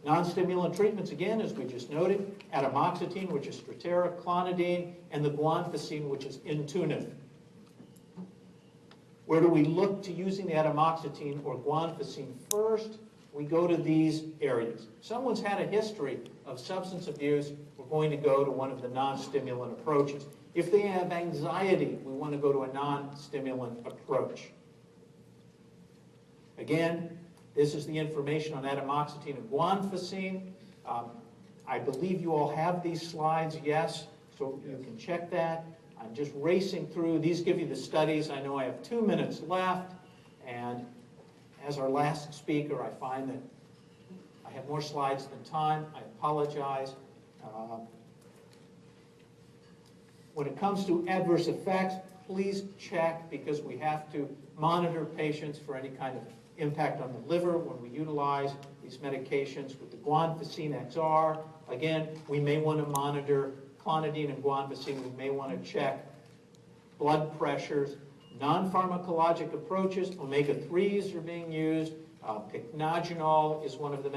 Non-stimulant treatments, again, as we just noted, atomoxetine, which is Strattera, clonidine, and the guanfacine, which is Intuniv. Where do we look to using the atomoxetine or guanfacine first? We go to these areas. Someone's had a history of substance abuse, we're going to go to one of the non-stimulant approaches. If they have anxiety, we want to go to a non-stimulant approach. Again, this is the information on atomoxetine and guanfacine. I believe you all have these slides, yes, so you can check that. I'm just racing through. These give you the studies. I know I have 2 minutes left, and as our last speaker, I find that I have more slides than time. I apologize. When it comes to adverse effects, please check, because we have to monitor patients for any kind of impact on the liver when we utilize these medications. With the guanfacine XR, again, we may want to monitor clonidine and guanfacine. We may want to check blood pressures. Non-pharmacologic approaches, omega-3s are being used. Pycnogenol is one of the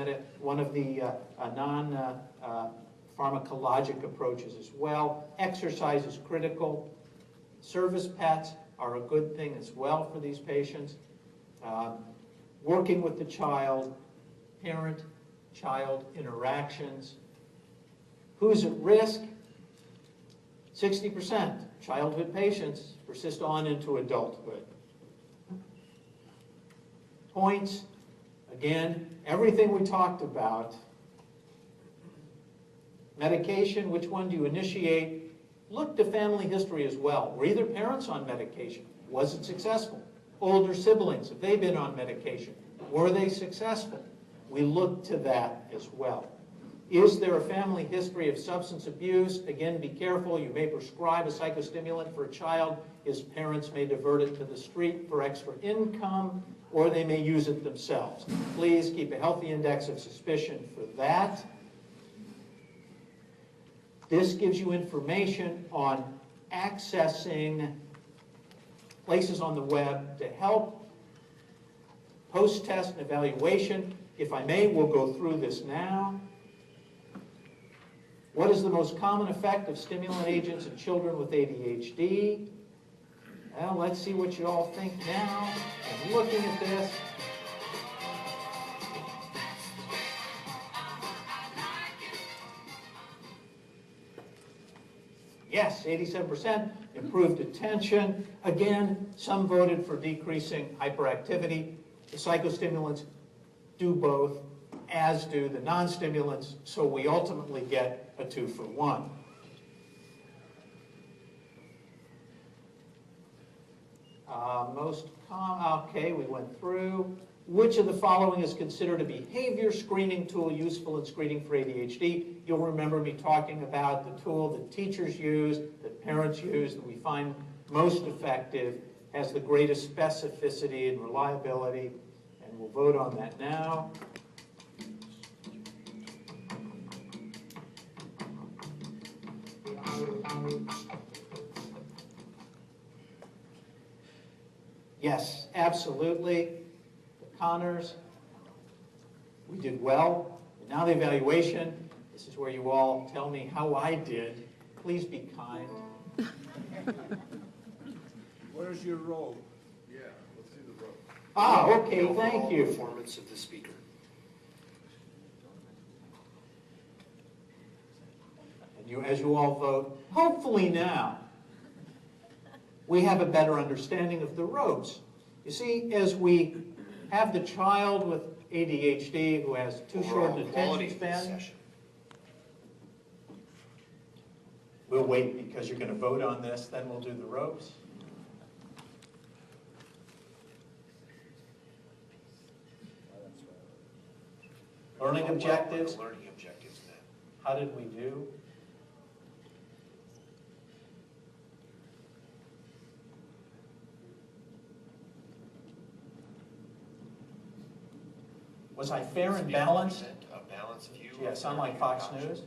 non-pharmacologic approaches as well. Exercise is critical. Service pets are a good thing as well for these patients. Working with the child, parent-child interactions. Who's at risk? 60%. Childhood patients persist on into adulthood. Points, again, everything we talked about. Medication, which one do you initiate? Look to family history as well. Were either parents on medication? Was it successful? Older siblings, have they been on medication? Were they successful? We look to that as well. Is there a family history of substance abuse? Again, be careful. You may prescribe a psychostimulant for a child. His parents may divert it to the street for extra income, or they may use it themselves. Please keep a healthy index of suspicion for that. This gives you information on accessing places on the web to help post-test and evaluation. If I may, we'll go through this now. What is the most common effect of stimulant agents in children with ADHD? Well, let's see what you all think now. And looking at this, yes, 87% improved attention. Again, some voted for decreasing hyperactivity. The psychostimulants do both, as do the non-stimulants, so we ultimately get a 2-for-1. Okay, we went through. Which of the following is considered a behavior screening tool useful in screening for ADHD? You'll remember me talking about the tool that teachers use, that parents use, that we find most effective, has the greatest specificity and reliability, and we'll vote on that now. Yes, absolutely. The Connors, we did well. And now the evaluation. This is where you all tell me how I did. Please be kind. Where's your robe? Yeah, let's see the robe. Ah, okay, thank you. Performance of the speaker. And as you all vote, hopefully now, we have a better understanding of the robes. You see, as we have the child with ADHD who has too short an attention span, we'll wait because you're going to vote on this, then we'll do the robes. Learning objectives. Learning objectives then. How did we do? Was I fair and balanced? A balanced view. Gee, I sound like Fox News.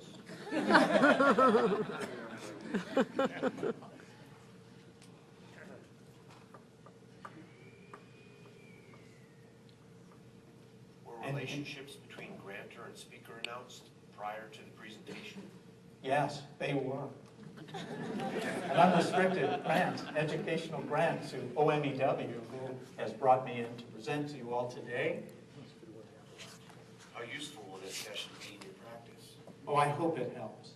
Were relationships between grantor and speaker announced prior to the presentation? Yes, they were. And unrestricted grants, educational grants to OMEW, who has brought me in to present to you all today. How useful will this session be in your practice? Oh, I hope it helps.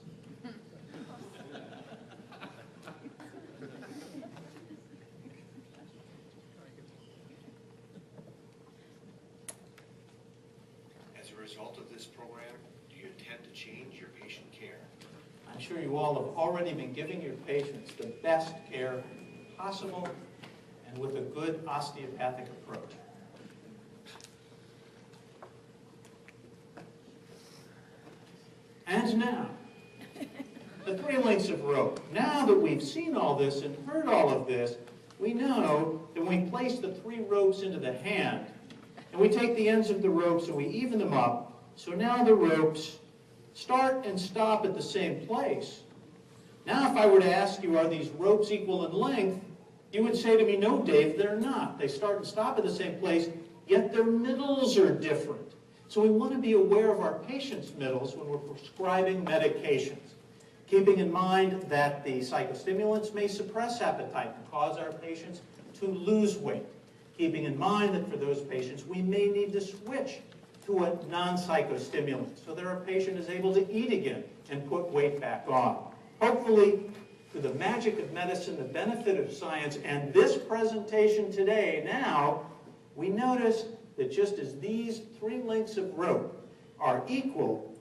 As a result of this program, do you intend to change your patient care? I'm sure you all have already been giving your patients the best care possible and with a good osteopathic approach. And now, the 3 lengths of rope. Now that we've seen all this and heard all of this, we know that when we place the 3 ropes into the hand, and we take the ends of the ropes and we even them up, so now the ropes start and stop at the same place. Now if I were to ask you, are these ropes equal in length, you would say to me, no, Dave, they're not. They start and stop at the same place, yet their middles are different. So we want to be aware of our patients' middles when we're prescribing medications, keeping in mind that the psychostimulants may suppress appetite and cause our patients to lose weight, keeping in mind that for those patients we may need to switch to a non-psychostimulant so that our patient is able to eat again and put weight back on. Hopefully, through the magic of medicine, the benefit of science, and this presentation today, now, we notice that just as these 3 lengths of rope are equal,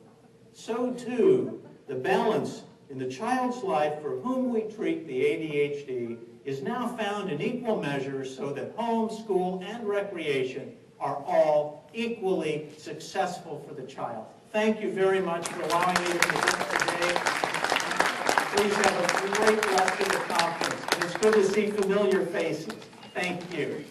so too the balance in the child's life for whom we treat the ADHD is now found in equal measures so that home, school, and recreation are all equally successful for the child. Thank you very much for allowing me to present today. Please have a great rest of the conference. And it's good to see familiar faces. Thank you.